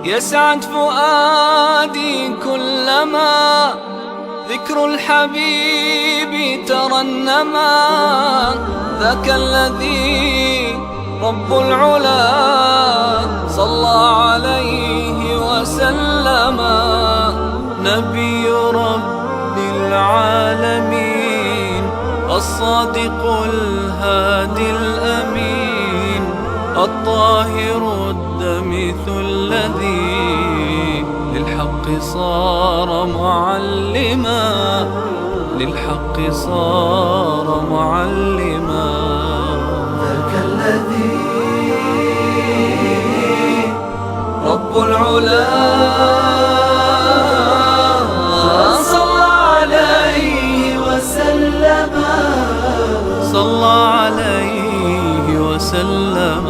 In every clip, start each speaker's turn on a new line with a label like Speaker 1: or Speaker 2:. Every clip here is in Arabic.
Speaker 1: يسعد فؤادي كلما ذكر الحبيب ترنما. ذاك الذي رب العلا صلى عليه وسلم. نبي رب العالمين الصادق الهادي الأمين الطاهر الدمث الذي للحق صار معلما. للحق صار معلما.
Speaker 2: ذاك الذي
Speaker 1: رب العلا صلى عليه وسلم. صلى عليه وسلم.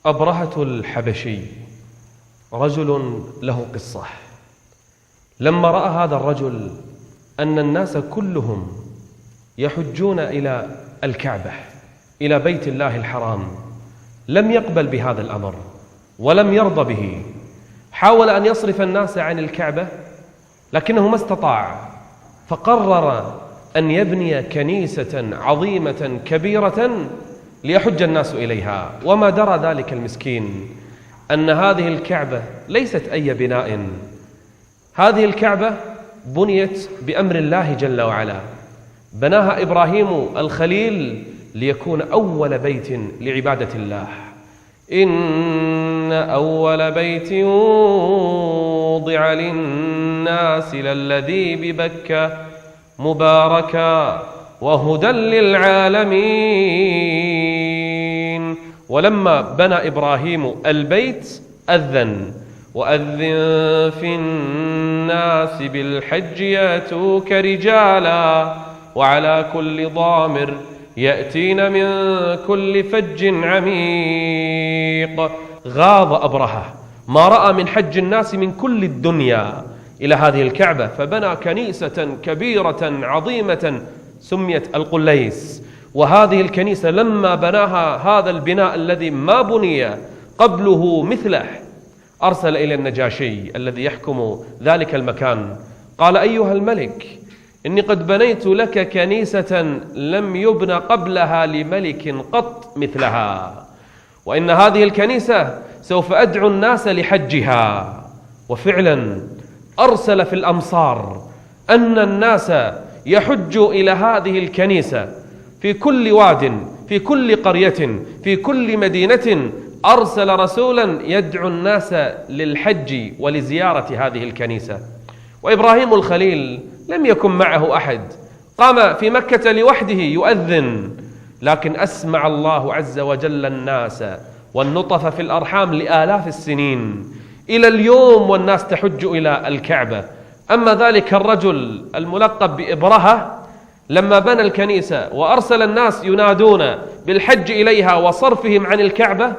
Speaker 3: أبرهة الحبشي رجل له قصة. لما رأى هذا الرجل أن الناس كلهم يحجون إلى الكعبة، إلى بيت الله الحرام، لم يقبل بهذا الأمر ولم يرضى به. حاول أن يصرف الناس عن الكعبة لكنه ما استطاع، فقرر أن يبني كنيسة عظيمة كبيرة ليحج الناس إليها. وما درى ذلك المسكين أن هذه الكعبة ليست أي بناء. هذه الكعبة بنيت بأمر الله جل وعلا، بناها إبراهيم الخليل ليكون أول بيت لعبادة الله. إن أول بيت وضع للناس للذي ببكة مباركا وهدى للعالمين. ولما بنى إبراهيم البيت أذن وأذن في الناس بالحج يأتوك رجالا وعلى كل ضامر يأتين من كل فج عميق. غاض أبرهة ما رأى من حج الناس من كل الدنيا إلى هذه الكعبة، فبنى كنيسة كبيرة عظيمة سميت القليس. وهذه الكنيسة لما بناها هذا البناء الذي ما بني قبله مثله، أرسل إلى النجاشي الذي يحكم ذلك المكان، قال: أيها الملك، إني قد بنيت لك كنيسة لم يبنى قبلها لملك قط مثلها، وإن هذه الكنيسة سوف أدعو الناس لحجها. وفعلا أرسل في الأمصار أن الناس يحجوا إلى هذه الكنيسة في كل واد، في كل قرية، في كل مدينة. أرسل رسولا يدعو الناس للحج ولزيارة هذه الكنيسة. وإبراهيم الخليل لم يكن معه أحد، قام في مكة لوحده يؤذن، لكن أسمع الله عز وجل الناس والنطف في الأرحام لآلاف السنين إلى اليوم، والناس تحج إلى الكعبة. أما ذلك الرجل الملقب بإبرهة لما بنى الكنيسة وأرسل الناس ينادون بالحج إليها وصرفهم عن الكعبة،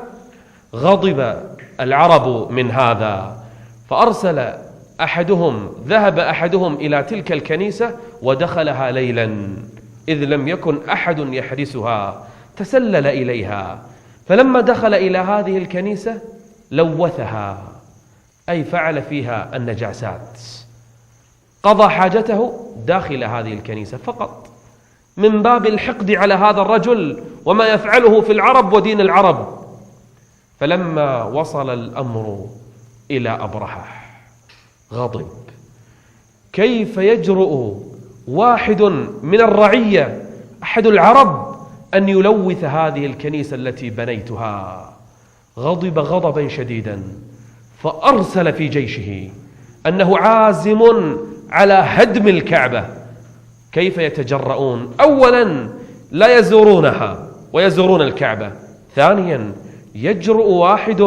Speaker 3: غضب العرب من هذا، فأرسل ذهب أحدهم إلى تلك الكنيسة ودخلها ليلا إذ لم يكن أحد يحرسها، تسلل إليها. فلما دخل إلى هذه الكنيسة لوثها، أي فعل فيها النجاسات، قضى حاجته داخل هذه الكنيسة فقط من باب الحقد على هذا الرجل وما يفعله في العرب ودين العرب. فلما وصل الأمر إلى أبرهة غضب. كيف يجرؤ واحد من الرعية أحد العرب أن يلوث هذه الكنيسة التي بنيتها؟ غضب غضبا شديدا، فأرسل في جيشه أنه عازم على هدم الكعبة. كيف يتجرؤون؟ أولا لا يزورونها ويزورون الكعبة، ثانيا يجرؤ واحد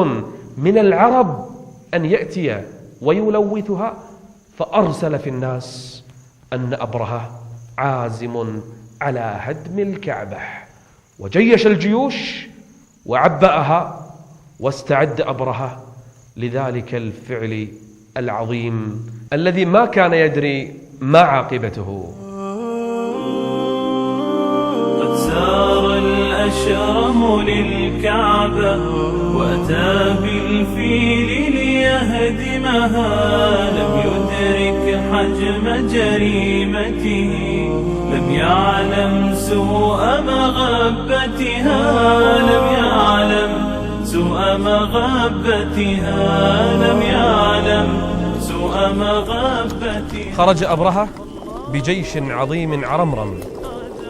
Speaker 3: من العرب أن يأتي ويلوثها، فأرسل في الناس أن أبرهة عازم على هدم الكعبة، وجيش الجيوش وعبأها، واستعد أبرهة لذلك الفعل العظيم الذي ما كان يدري ما عاقبته.
Speaker 1: قد سار الأشرم للكعبة وأتى بالفيل ليهدمها، لم يدرك حجم جريمته، لم يعلم سوء مغبتها، لم يعلم سوء مغبتها، لم يعلم سوء مغبتها.
Speaker 3: خرج أبرهة بجيش عظيم عرمرم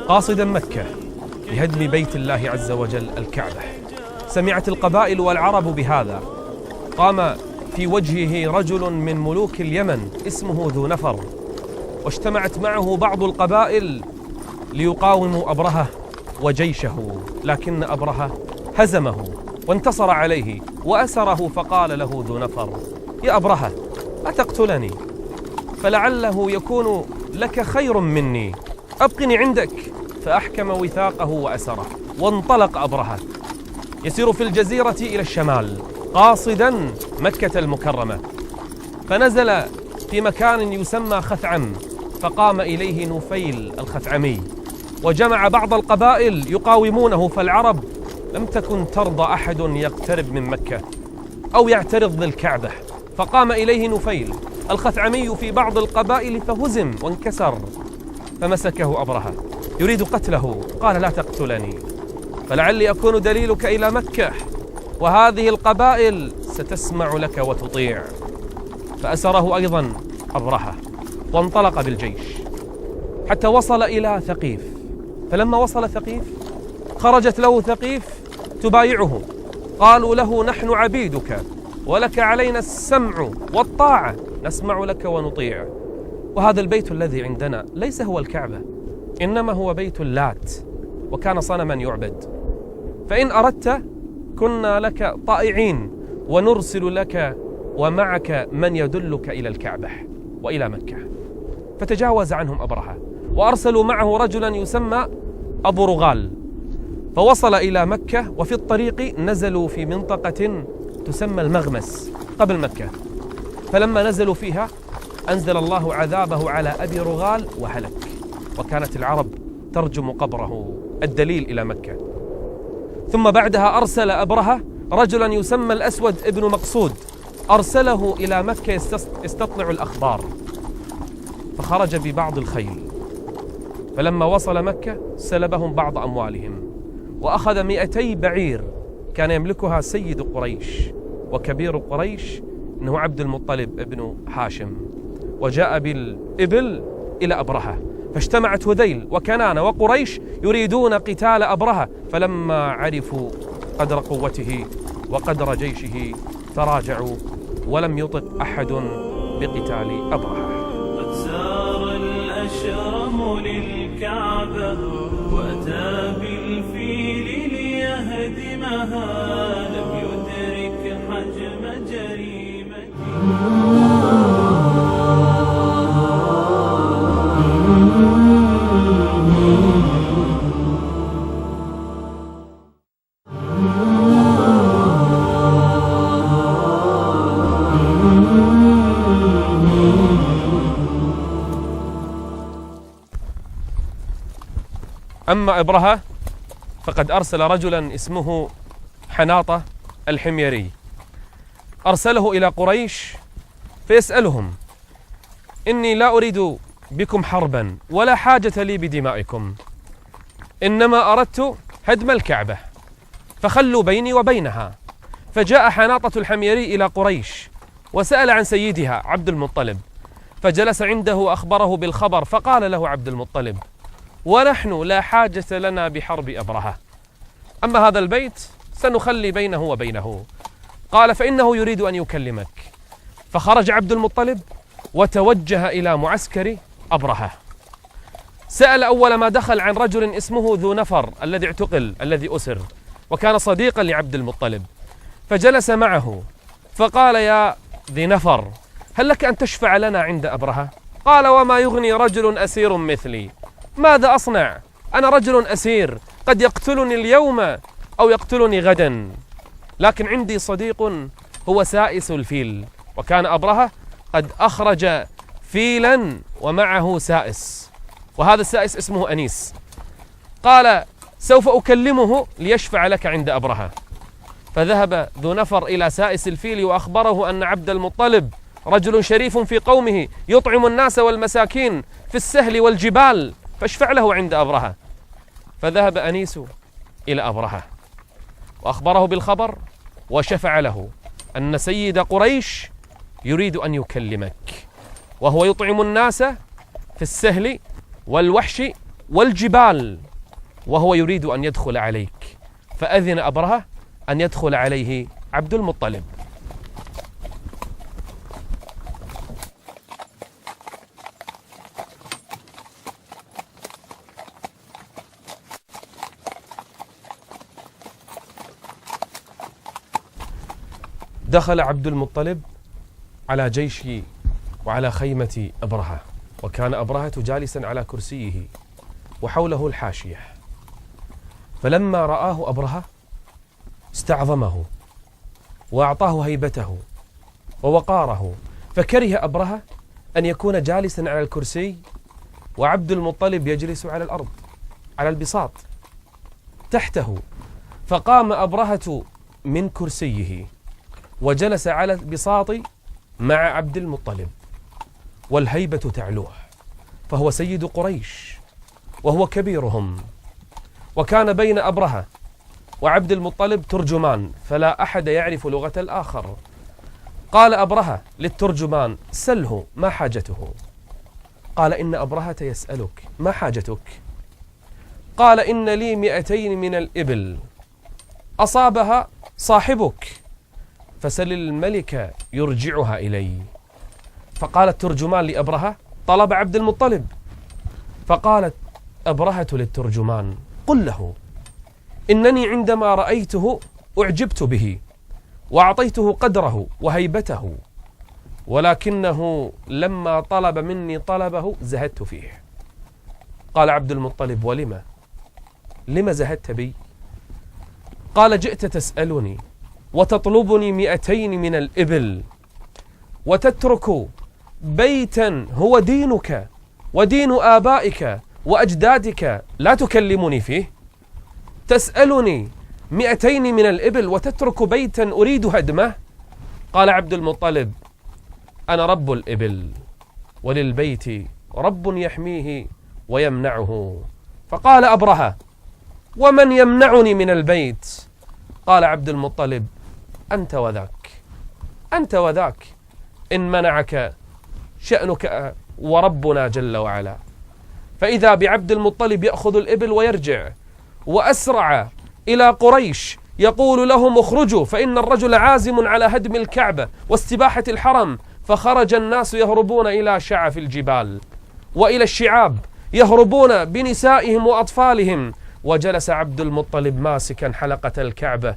Speaker 3: قاصدا مكة لهدم بيت الله عز وجل الكعبة. سمعت القبائل والعرب بهذا، قام في وجهه رجل من ملوك اليمن اسمه ذو نفر، واجتمعت معه بعض القبائل ليقاوموا أبرهة وجيشه، لكن أبرهة هزمه وانتصر عليه وأسره، فقال له ذو نفر: يا أبرهة أتقتلني؟ فلعله يكون لك خير مني، أبقني عندك. فأحكم وثاقه وأسره، وانطلق أبرهة يسير في الجزيرة إلى الشمال قاصدا مكة المكرمة، فنزل في مكان يسمى خثعم، فقام إليه نفيل الخثعمي وجمع بعض القبائل يقاومونه، فالعرب لم تكن ترضى أحد يقترب من مكة أو يعترض للكعبة، فقام إليه نفيل الخثعمي في بعض القبائل فهزم وانكسر، فمسكه أبرهة يريد قتله، قال: لا تقتلني، فلعلي أكون دليلك إلى مكة، وهذه القبائل ستسمع لك وتطيع. فأسره أيضا أبرهة وانطلق بالجيش حتى وصل إلى ثقيف. فلما وصل ثقيف خرجت له ثقيف تبايعه، قالوا له: نحن عبيدك ولك علينا السمع والطاعة، نسمع لك ونطيع، وهذا البيت الذي عندنا ليس هو الكعبة، إنما هو بيت اللات، وكان صنما يعبد، فإن أردت كنا لك طائعين، ونرسل لك ومعك من يدلك إلى الكعبة وإلى مكة. فتجاوز عنهم أبرهة وأرسلوا معه رجلا يسمى أبو رغال، فوصل إلى مكة، وفي الطريق نزلوا في منطقة تسمى المغمس قبل مكة، فلما نزلوا فيها أنزل الله عذابه على أبي رغال وهلك، وكانت العرب ترجم قبره، الدليل إلى مكة. ثم بعدها أرسل أبرهة رجلا يسمى الأسود ابن مقصود، أرسله إلى مكة يستطلع الأخبار، فخرج ببعض الخيل، فلما وصل مكة سلبهم بعض أموالهم، وأخذ 200 بعير كان يملكها سيد قريش وكبير قريش إنه عبد المطلب ابن هاشم، وجاء بالإبل إلى أبرهة، فاجتمعت هذيل وكنانة وقريش يريدون قتال أبرهة، فلما عرفوا قدر قوته وقدر جيشه تراجعوا، ولم يطق أحد بقتال أبرهة.
Speaker 1: قد سار الأشرم للكعبة وأتى بالفيل ليهدمها، لم يدرك حجم جريمته.
Speaker 3: أما أبرهة فقد أرسل رجلا اسمه حناطة الحميري، أرسله إلى قريش فيسألهم: إني لا أريد بكم حربا ولا حاجة لي بدمائكم، إنما أردت هدم الكعبة، فخلوا بيني وبينها. فجاء حناطة الحميري إلى قريش وسأل عن سيدها عبد المطلب، فجلس عنده وأخبره بالخبر، فقال له عبد المطلب: ونحن لا حاجة لنا بحرب أبرهة، أما هذا البيت سنخلي بينه وبينه. قال: فإنه يريد أن يكلمك. فخرج عبد المطلب وتوجه إلى معسكر أبرهة. سأل أول ما دخل عن رجل اسمه ذو نفر الذي اعتقل، الذي أسر، وكان صديقا لعبد المطلب، فجلس معه فقال: يا ذي نفر، هل لك أن تشفع لنا عند أبرهة؟ قال: وما يغني رجل أسير مثلي، ماذا أصنع؟ أنا رجل أسير، قد يقتلني اليوم أو يقتلني غدا، لكن عندي صديق هو سائس الفيل. وكان أبرهة قد أخرج فيلا ومعه سائس، وهذا السائس اسمه أنيس. قال: سوف أكلمه ليشفع لك عند أبرهة. فذهب ذو نفر إلى سائس الفيل وأخبره أن عبد المطلب رجل شريف في قومه يطعم الناس والمساكين في السهل والجبال، فاشفع له عند أبرهة. فذهب أنيس إلى أبرهة وأخبره بالخبر وشفع له أن سيد قريش يريد أن يكلمك، وهو يطعم الناس في السهل والوحش والجبال، وهو يريد أن يدخل عليك. فأذن أبرهة أن يدخل عليه عبد المطلب. دخل عبد المطلب على جيش وعلى خيمة أبرهة، وكان أبرهة جالسا على كرسيه وحوله الحاشية. فلما رآه أبرهة استعظمه وأعطاه هيبته ووقاره، فكره أبرهة أن يكون جالسا على الكرسي وعبد المطلب يجلس على الأرض على البساط تحته. فقام أبرهة من كرسيه وجلس على البساط مع عبد المطلب، والهيبة تعلوه، فهو سيد قريش وهو كبيرهم. وكان بين أبرهة وعبد المطلب ترجمان، فلا أحد يعرف لغة الآخر. قال أبرهة للترجمان: سله ما حاجته؟ قال: إن أبرهة يسألك ما حاجتك؟ قال: إن لي 200 من الإبل أصابها صاحبك، فسل الملك يرجعها إلي. فقال الترجمان لأبرهة: طلب عبد المطلب. فقالت أبرهة للترجمان: قل له إنني عندما رأيته أعجبت به وأعطيته قدره وهيبته، ولكنه لما طلب مني طلبه زهدت فيه. قال عبد المطلب: لما زهدت بي؟ قال: جئت تسألني وتطلبني 200 من الإبل وتترك بيتا هو دينك ودين آبائك وأجدادك لا تكلمني فيه. تسألني 200 من الإبل وتترك بيتا أريد هدمه. قال عبد المطلب: أنا رب الإبل وللبيت رب يحميه ويمنعه. فقال أبرهة: ومن يمنعني من البيت؟ قال عبد المطلب: أنت وذاك، إن منعك شأنك وربنا جل وعلا. فإذا بعبد المطلب يأخذ الإبل ويرجع، وأسرع إلى قريش يقول لهم: اخرجوا فإن الرجل عازم على هدم الكعبة واستباحة الحرم. فخرج الناس يهربون إلى شعف الجبال وإلى الشعاب، يهربون بنسائهم وأطفالهم. وجلس عبد المطلب ماسكا حلقة الكعبة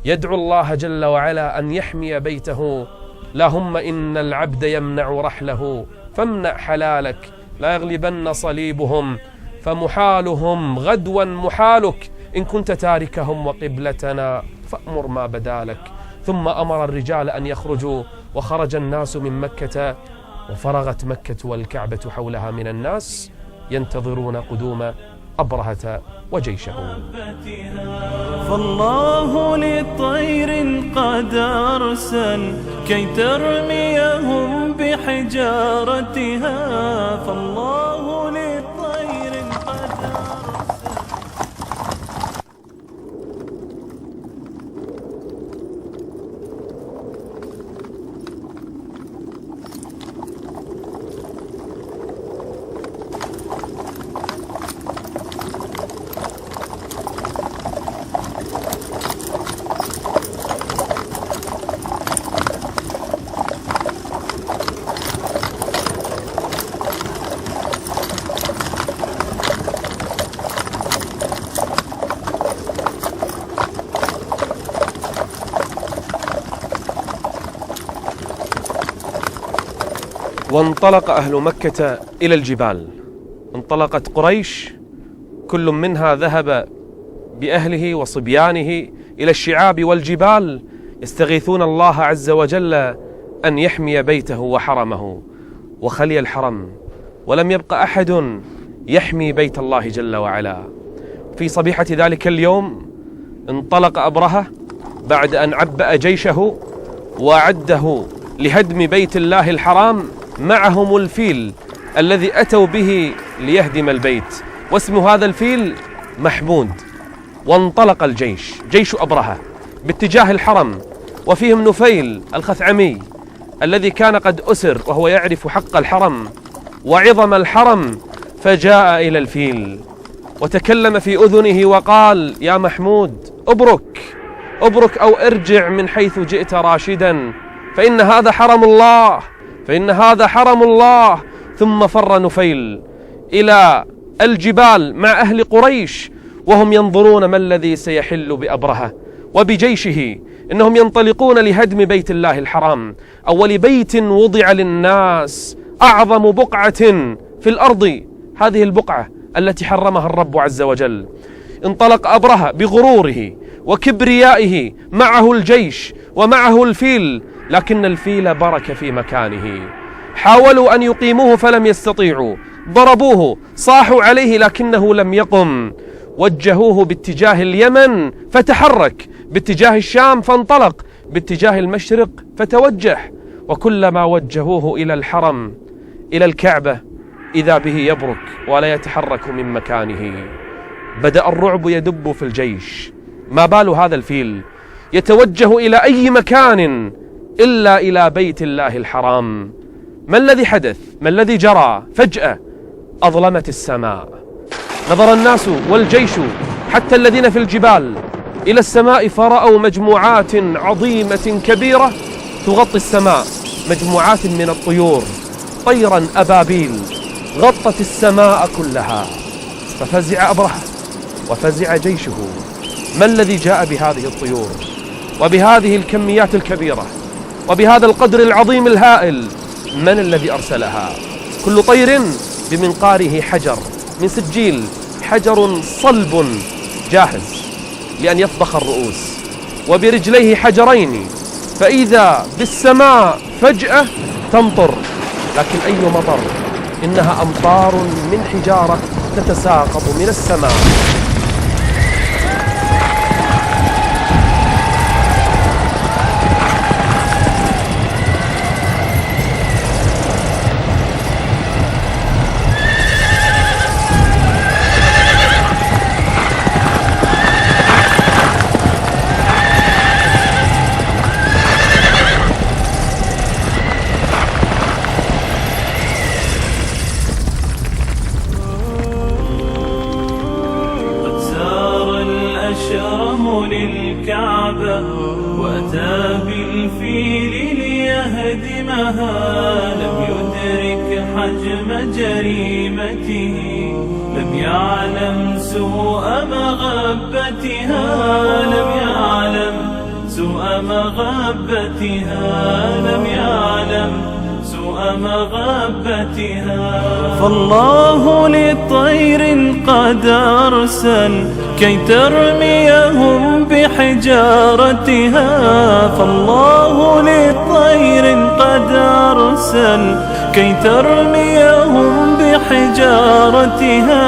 Speaker 3: يدعو الله جل وعلا أن يحمي بيته. اللهم إن العبد يمنع رحله فامنع حلالك، لا يغلبن صليبهم فمحالهم غدوا محالك، إن كنت تاركهم وقبلتنا فأمر ما بدالك. ثم أمر الرجال أن يخرجوا، وخرج الناس من مكة، وفرغت مكة والكعبة حولها من الناس ينتظرون قدوم أبرهة وجيشه.
Speaker 1: فالله للطير قد أرسل كي ترميهم بحجارتها، فالله للطير قد أرسل.
Speaker 3: وانطلق أهل مكة إلى الجبال. انطلقت قريش كل منها ذهب بأهله وصبيانه إلى الشعاب والجبال يستغيثون الله عز وجل أن يحمي بيته وحرمه، وخلي الحرم ولم يبق أحد يحمي بيت الله جل وعلا. في صبيحة ذلك اليوم انطلق أبرهة بعد أن عبأ جيشه وعده لهدم بيت الله الحرام، معهم الفيل الذي أتوا به ليهدم البيت، واسم هذا الفيل محمود. وانطلق الجيش، جيش أبرهة، باتجاه الحرم، وفيهم نفيل الخثعمي الذي كان قد أسر وهو يعرف حق الحرم وعظم الحرم، فجاء إلى الفيل وتكلم في أذنه وقال: يا محمود، أبرك أو ارجع من حيث جئت راشدا، فإن هذا حرم الله. ثم فر نفيل إلى الجبال مع أهل قريش وهم ينظرون ما الذي سيحل بأبرهة وبجيشه. إنهم ينطلقون لهدم بيت الله الحرام، أول بيت وضع للناس، أعظم بقعة في الأرض، هذه البقعة التي حرمها الرب عز وجل. انطلق أبرهة بغروره وكبريائه، معه الجيش ومعه الفيل، لكن الفيل برك في مكانه. حاولوا أن يقيموه فلم يستطيعوا، ضربوه، صاحوا عليه لكنه لم يقم. وجهوه باتجاه اليمن فتحرك، باتجاه الشام فانطلق، باتجاه المشرق فتوجه، وكلما وجهوه إلى الحرم إلى الكعبة إذا به يبرك ولا يتحرك من مكانه. بدأ الرعب يدب في الجيش. ما بال هذا الفيل يتوجه إلى أي مكان إلا إلى بيت الله الحرام؟ ما الذي حدث؟ ما الذي جرى؟ فجأة أظلمت السماء، نظر الناس والجيش حتى الذين في الجبال إلى السماء، فرأوا مجموعات عظيمة كبيرة تغطي السماء، مجموعات من الطيور، طيرا أبابيل غطت السماء كلها. ففزع أبرهة وفزع جيشه. ما الذي جاء بهذه الطيور وبهذه الكميات الكبيرة وبهذا القدر العظيم الهائل؟ من الذي أرسلها؟ كل طير بمنقاره حجر من سجيل، حجر صلب جاهز لأن يفضخ الرؤوس، وبرجليه حجرين، فإذا بالسماء فجأة تمطر، لكن أي مطر؟ إنها أمطار من حجارة تتساقط من السماء.
Speaker 1: للكعبة وأتى بالفيل ليهدمها، لم يدرك حجم جريمته، لم يعلم سوء مغبتها، لم يعلم سوء مغبتها، لم يعلم سوء مغبتها. فالله لطير قد أرسل كي ترميهم بحجارتها، فالله لطير قد أرسل كي ترميهم بحجارتها،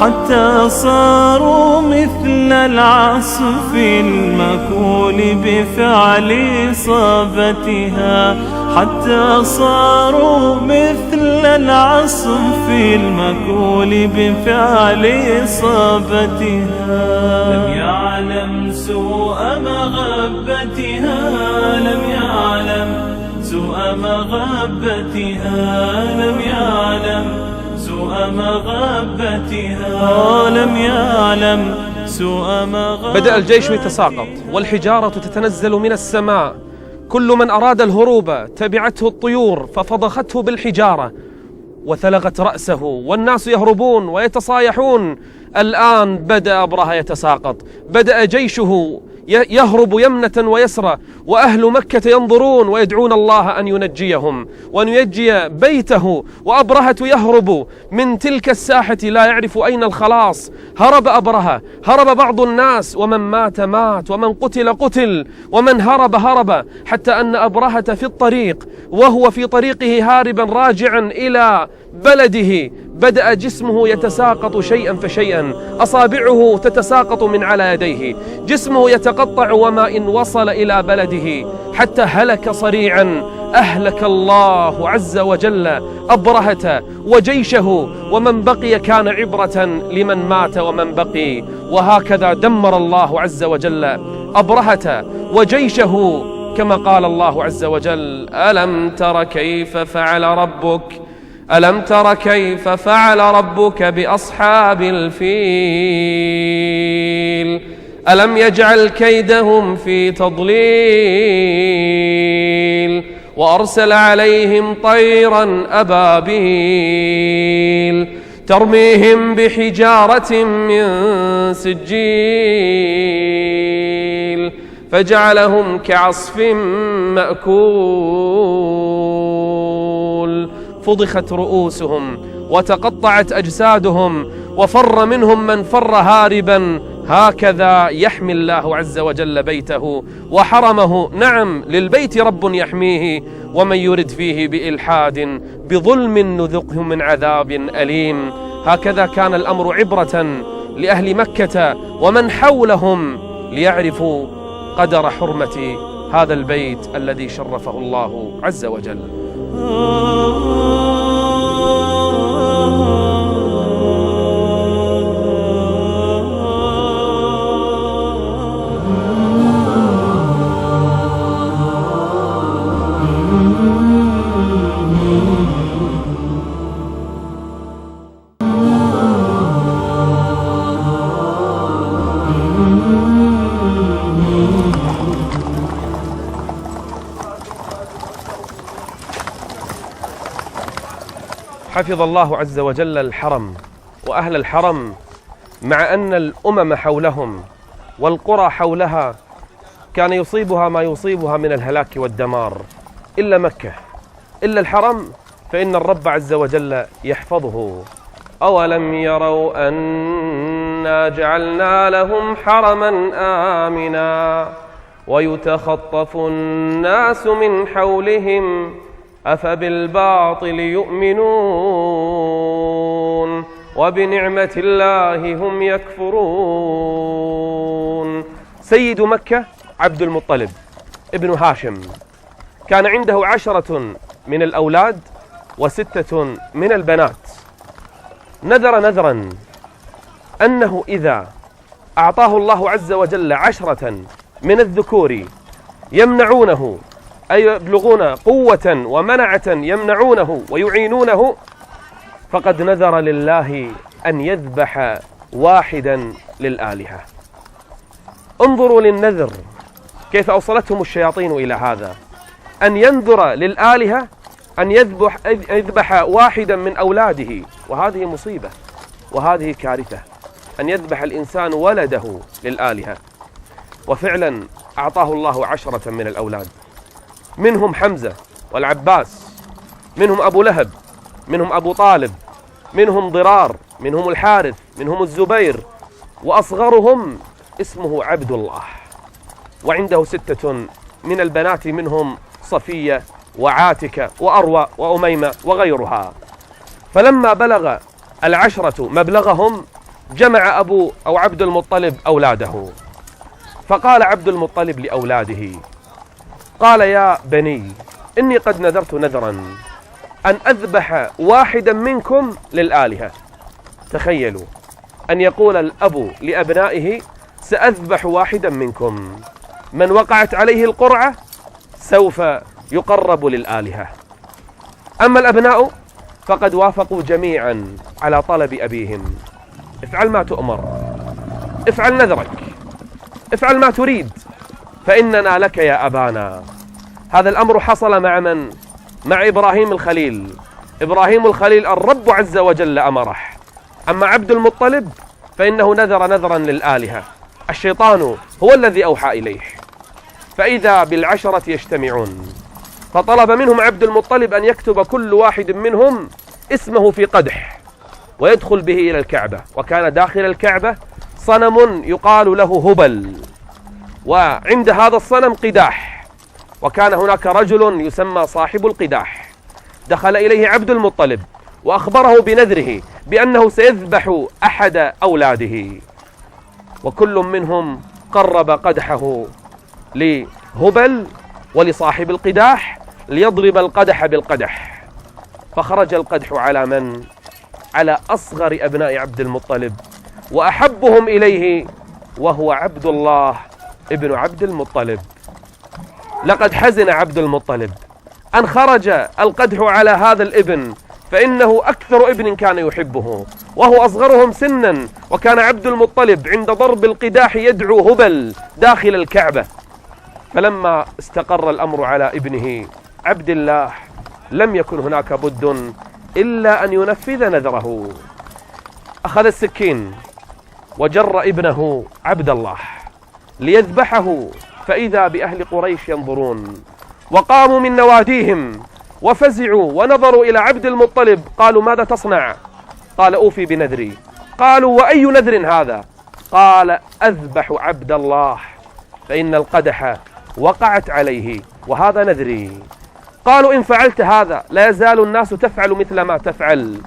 Speaker 1: حتى صاروا مثل العصف المأكول بفعل إصابتها، حتى صاروا مثل العصف المأكول بفعل إصابتها. لم يعلم سوء مغبتها، لم يعلم سوء مغبتها، لم يعلم سوء مغبتها، لم يعلم سوء مغبتها.
Speaker 3: بدأ الجيش يتساقط والحجارة تتنزل من السماء، كل من أراد الهروب تبعته الطيور ففضخته بالحجارة وثلغت رأسه، والناس يهربون ويتصايحون. الآن بدأ أبرهة يتساقط، بدأ جيشه يهرب يمنة ويسرى، وأهل مكة ينظرون ويدعون الله أن ينجيهم وأن ينجي بيته. وأبرهة يهرب من تلك الساحة لا يعرف أين الخلاص. هرب أبرهة، هرب بعض الناس، ومن مات مات، ومن قتل قتل، ومن هرب هرب، حتى أن أبرهة في الطريق وهو في طريقه هاربا راجعا إلى بلده بدأ جسمه يتساقط شيئا فشيئا، أصابعه تتساقط من على يديه، جسمه يتقطع، وما إن وصل إلى بلده حتى هلك صريعا. أهلك الله عز وجل أبرهة وجيشه، ومن بقي كان عبرة لمن مات ومن بقي. وهكذا دمر الله عز وجل أبرهة وجيشه، كما قال الله عز وجل: ألم تر كيف فعل ربك ألم تر كيف فعل ربك بأصحاب الفيل ألم يجعل كيدهم في تضليل وأرسل عليهم طيرا أبابيل ترميهم بحجارة من سجيل فجعلهم كعصف مأكول فضخت رؤوسهم وتقطعت أجسادهم وفر منهم من فر هاربا. هكذا يحمي الله عز وجل بيته وحرمه. نعم، للبيت رب يحميه، ومن يرد فيه بإلحاد بظلم نذقه من عذاب أليم. هكذا كان الأمر عبرة لأهل مكة ومن حولهم ليعرفوا قدر حرمة هذا البيت الذي شرفه الله عز وجل. حفظ الله عز وجل الحرم وأهل الحرم، مع أن الأمم حولهم والقرى حولها كان يصيبها ما يصيبها من الهلاك والدمار، إلا مكة، إلا الحرم، فإن الرب عز وجل يحفظه. أولم يروا أنا جعلنا لهم حرما آمنا ويتخطف الناس من حولهم أفبالباطل يؤمنون وبنعمة الله هم يكفرون. سيد مكة عبد المطلب ابن هاشم كان عنده 10 من الأولاد و6 من البنات. نذر نذرا أنه إذا أعطاه الله عز وجل 10 من الذكور يمنعونه، أي يبلغون قوة ومنعة يمنعونه ويعينونه، فقد نذر لله أن يذبح واحدا للآلهة. انظروا للنذر كيف أوصلتهم الشياطين إلى هذا، أن ينذر للآلهة أن يذبح واحدا من أولاده. وهذه مصيبة وهذه كارثة، أن يذبح الإنسان ولده للآلهة. وفعلا أعطاه الله 10 من الأولاد، منهم حمزة والعباس، منهم أبو لهب، منهم أبو طالب، منهم ضرار، منهم الحارث، منهم الزبير، وأصغرهم اسمه عبد الله. وعنده 6 من البنات، منهم صفية وعاتكة وأروى وأميمة وغيرها. فلما بلغ 10 مبلغهم جمع عبد المطلب أولاده، فقال عبد المطلب لأولاده، قال: يا بني، إني قد نذرت نذرا أن أذبح واحدا منكم للآلهة. تخيلوا أن يقول الأب لأبنائه: سأذبح واحدا منكم، من وقعت عليه القرعة سوف يقرب للآلهة. أما الأبناء فقد وافقوا جميعا على طلب أبيهم: افعل ما تؤمر، افعل نذرك، افعل ما تريد، فإننا لك يا أبانا. هذا الأمر حصل مع من؟ مع إبراهيم الخليل. إبراهيم الخليل الرب عز وجل أمره. أما عبد المطلب فإنه نذر نذرا للآلهة، الشيطان هو الذي أوحى إليه. فإذا بالعشرة يجتمعون، فطلب منهم عبد المطلب أن يكتب كل واحد منهم اسمه في قدح ويدخل به إلى الكعبة. وكان داخل الكعبة صنم يقال له هبل، وعند هذا الصنم قداح، وكان هناك رجل يسمى صاحب القداح. دخل إليه عبد المطلب وأخبره بنذره بأنه سيذبح أحد أولاده، وكل منهم قرب قدحه لهبل ولصاحب القداح ليضرب القدح بالقدح. فخرج القدح على من؟ على أصغر أبناء عبد المطلب وأحبهم إليه، وهو عبد الله ابن عبد المطلب. لقد حزن عبد المطلب أن خرج القدح على هذا الابن، فإنه أكثر ابن كان يحبه وهو أصغرهم سنا. وكان عبد المطلب عند ضرب القداح يدعو هبل داخل الكعبة. فلما استقر الأمر على ابنه عبد الله لم يكن هناك بد إلا أن ينفذ نذره. أخذ السكين وجر ابنه عبد الله ليذبحه، فإذا بأهل قريش ينظرون، وقاموا من نواديهم وفزعوا ونظروا إلى عبد المطلب. قالوا: ماذا تصنع؟ قال: أوفي بنذري. قالوا: وأي نذر هذا؟ قال: أذبح عبد الله، فإن القدح وقعت عليه وهذا نذري. قالوا: إن فعلت هذا لا يزال الناس تفعل مثل ما تفعل.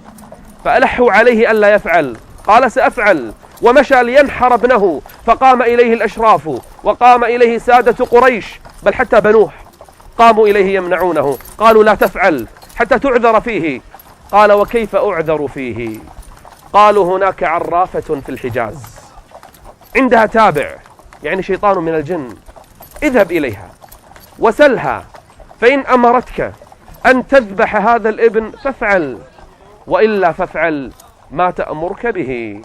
Speaker 3: فألحوا عليه ألا يفعل. قال: سأفعل. ومشى لينحر ابنه، فقام إليه الأشراف وقام إليه سادة قريش، بل حتى بنوه قاموا إليه يمنعونه. قالوا: لا تفعل حتى تعذر فيه. قال: وكيف أعذر فيه؟ قالوا: هناك عرافة في الحجاز عندها تابع، يعني شيطان من الجن، اذهب إليها وسلها، فإن أمرتك أن تذبح هذا الابن فافعل، وإلا فافعل ما تأمرك به.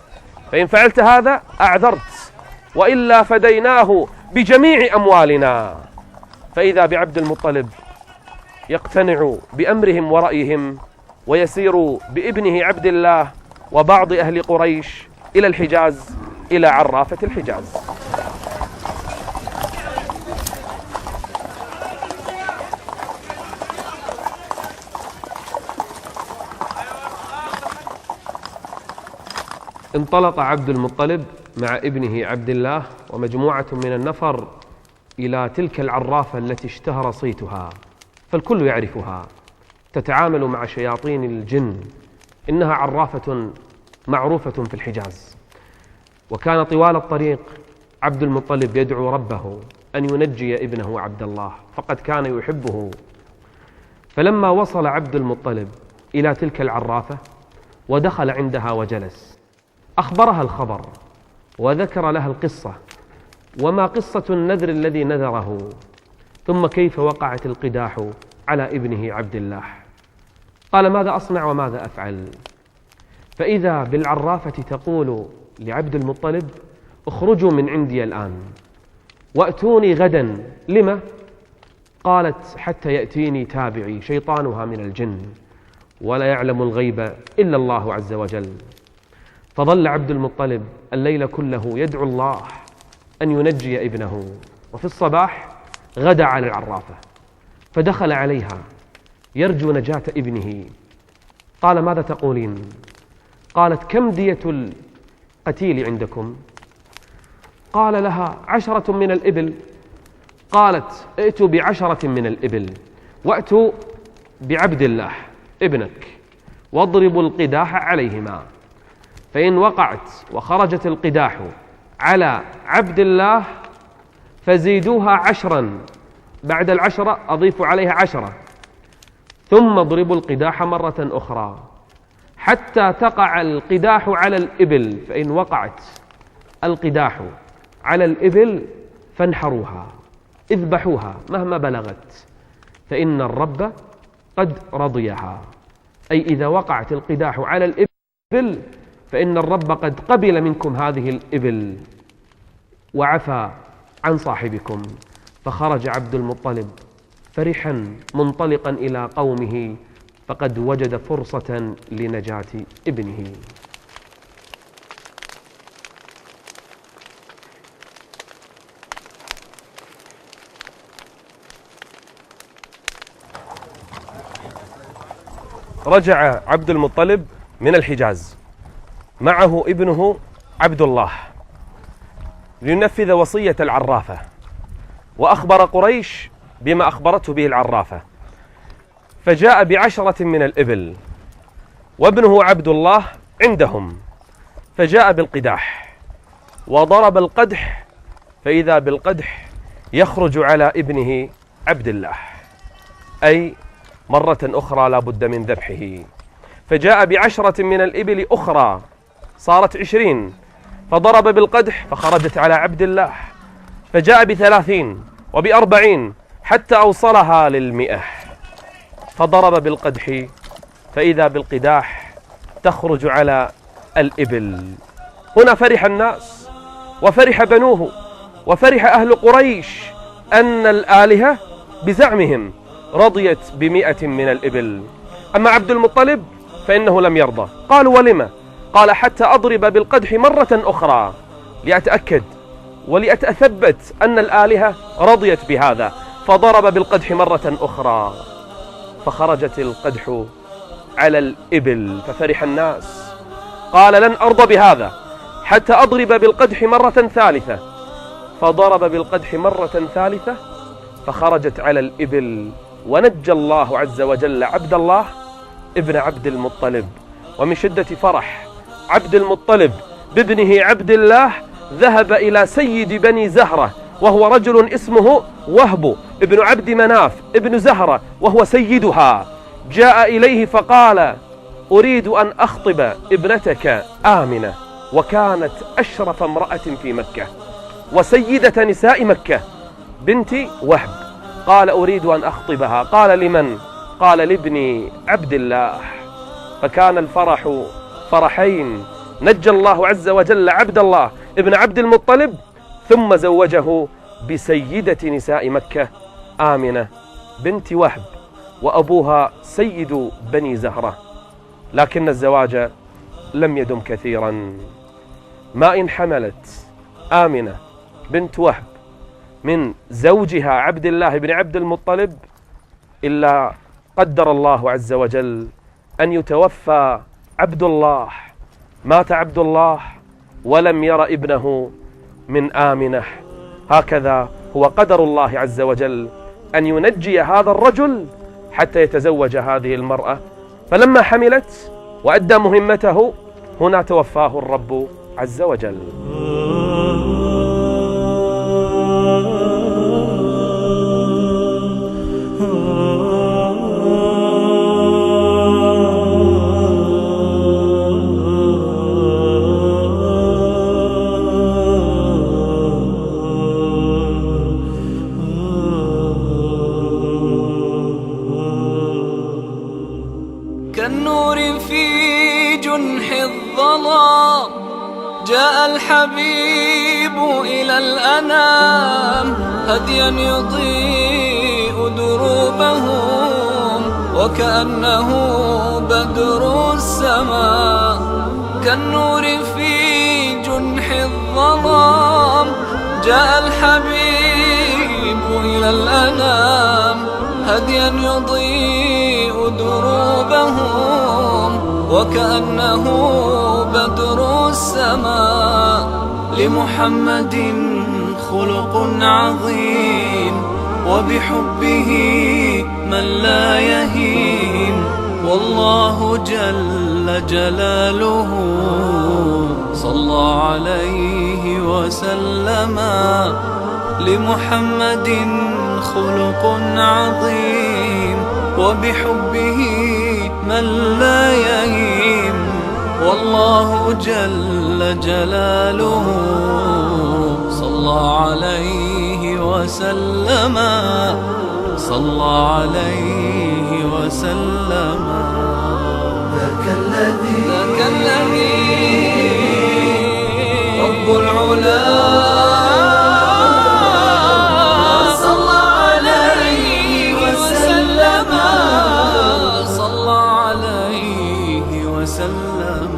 Speaker 3: فإن فعلت هذا أعذرت، وإلا فديناه بجميع أموالنا. فإذا بعبد المطلب يقتنع بأمرهم ورأيهم ويسير بابنه عبد الله وبعض أهل قريش إلى الحجاز، إلى عرافة الحجاز. انطلق عبد المطلب مع ابنه عبد الله ومجموعة من النفر إلى تلك العرافة التي اشتهر صيتها، فالكل يعرفها، تتعامل مع شياطين الجن. إنها عرافة معروفة في الحجاز. وكان طوال الطريق عبد المطلب يدعو ربه أن ينجي ابنه عبد الله، فقد كان يحبه. فلما وصل عبد المطلب إلى تلك العرافة ودخل عندها وجلس، أخبرها الخبر وذكر لها القصة، وما قصة النذر الذي نذره، ثم كيف وقعت القداح على ابنه عبد الله. قال: ماذا أصنع وماذا أفعل؟ فإذا بالعرافة تقول لعبد المطلب: اخرجوا من عندي الآن وأتوني غدا. لما؟ قالت: حتى يأتيني تابعي شيطانها من الجن، ولا يعلم الغيب إلا الله عز وجل. فظل عبد المطلب الليل كله يدعو الله أن ينجي ابنه. وفي الصباح غدا على العرافة فدخل عليها يرجو نجاة ابنه. قال: ماذا تقولين؟ قالت: كم دية القتيل عندكم؟ قال لها: 10 من الإبل. قالت: ائتوا ب10 من الإبل وأتوا بعبد الله ابنك واضربوا القداح عليهما، فإن وقعت وخرجت القداح على عبد الله فزيدوها 10، بعد 10 أضيفوا عليها 10، ثم اضربوا القداح مرة أخرى حتى تقع القداح على الإبل، فإن وقعت القداح على الإبل فانحروها، اذبحوها مهما بلغت، فإن الرب قد رضيها. أي إذا وقعت القداح على الإبل فإن الرب قد قبل منكم هذه الإبل وعفى عن صاحبكم. فخرج عبد المطلب فرحا منطلقا إلى قومه، فقد وجد فرصة لنجاة ابنه. رجع عبد المطلب من الحجاز معه ابنه عبد الله لينفذ وصية العرافة، وأخبر قريش بما أخبرته به العرافة، فجاء ب10 من الإبل وابنه عبد الله عندهم، فجاء بالقداح وضرب القدح، فإذا بالقدح يخرج على ابنه عبد الله، أي مرة أخرى لا بد من ذبحه. فجاء ب10 من الإبل أخرى صارت 20، فضرب بالقدح فخرجت على عبد الله، فجاء ب30 وب40 حتى أوصلها لل100، فضرب بالقدح فإذا بالقداح تخرج على الإبل. هنا فرح الناس وفرح بنوه وفرح أهل قريش أن الآلهة بزعمهم رضيت ب100 من الإبل. أما عبد المطلب فإنه لم يرضى. قالوا ولم؟ قال حتى أضرب بالقدح مرة أخرى لأتأكد ولأتثبت أن الآلهة رضيت بهذا، فضرب بالقدح مرة أخرى فخرجت القدح على الإبل، ففرح الناس. قال لن أرضى بهذا حتى أضرب بالقدح مرة ثالثة، فضرب بالقدح مرة ثالثة فخرجت على الإبل، ونجى الله عز وجل عبد الله ابن عبد المطلب. ومن شدة فرح عبد المطلب بابنه عبد الله ذهب إلى سيد بني زهرة، وهو رجل اسمه وهب ابن عبد مناف ابن زهرة وهو سيدها. جاء إليه فقال أريد أن أخطب ابنتك آمنة، وكانت أشرف امرأة في مكة وسيدة نساء مكة بنت وهب. قال أريد أن أخطبها. قال لمن؟ قال لابني عبد الله. فكان الفرح فرحين، نجى الله عز وجل عبد الله ابن عبد المطلب ثم زوجه بسيدة نساء مكة آمنة بنت وهب، وأبوها سيد بني زهرة. لكن الزواج لم يدم كثيرا، ما إن حملت آمنة بنت وهب من زوجها عبد الله بن عبد المطلب إلا قدر الله عز وجل أن يتوفى عبد الله. مات عبد الله ولم ير ابنه من آمنة. هكذا هو قدر الله عز وجل أن ينجي هذا الرجل حتى يتزوج هذه المرأة. فلما حملت وأدى مهمته هنا توفاه الرب عز وجل.
Speaker 4: كالنور في جنح الظلام جاء الحبيب إلى الأنام، هديا يضيء دروبهم وكأنه بدر السماء. كالنور في جنح الظلام جاء الحبيب إلى الأنام، هديا يضيء دروبهم وكأنه بدر السماء. لمحمد خلق عظيم وبحبه من لا يهيم، والله جل جلاله صلى عليه وسلم. لمحمد خلق عظيم وبحبه من لا يهيم، والله جل جلاله صلى عليه وسلم، صلى عليه وسلم.
Speaker 2: ذاك الذي
Speaker 4: رب العلا صلى عليه وسلم، صلى عليه وسلم.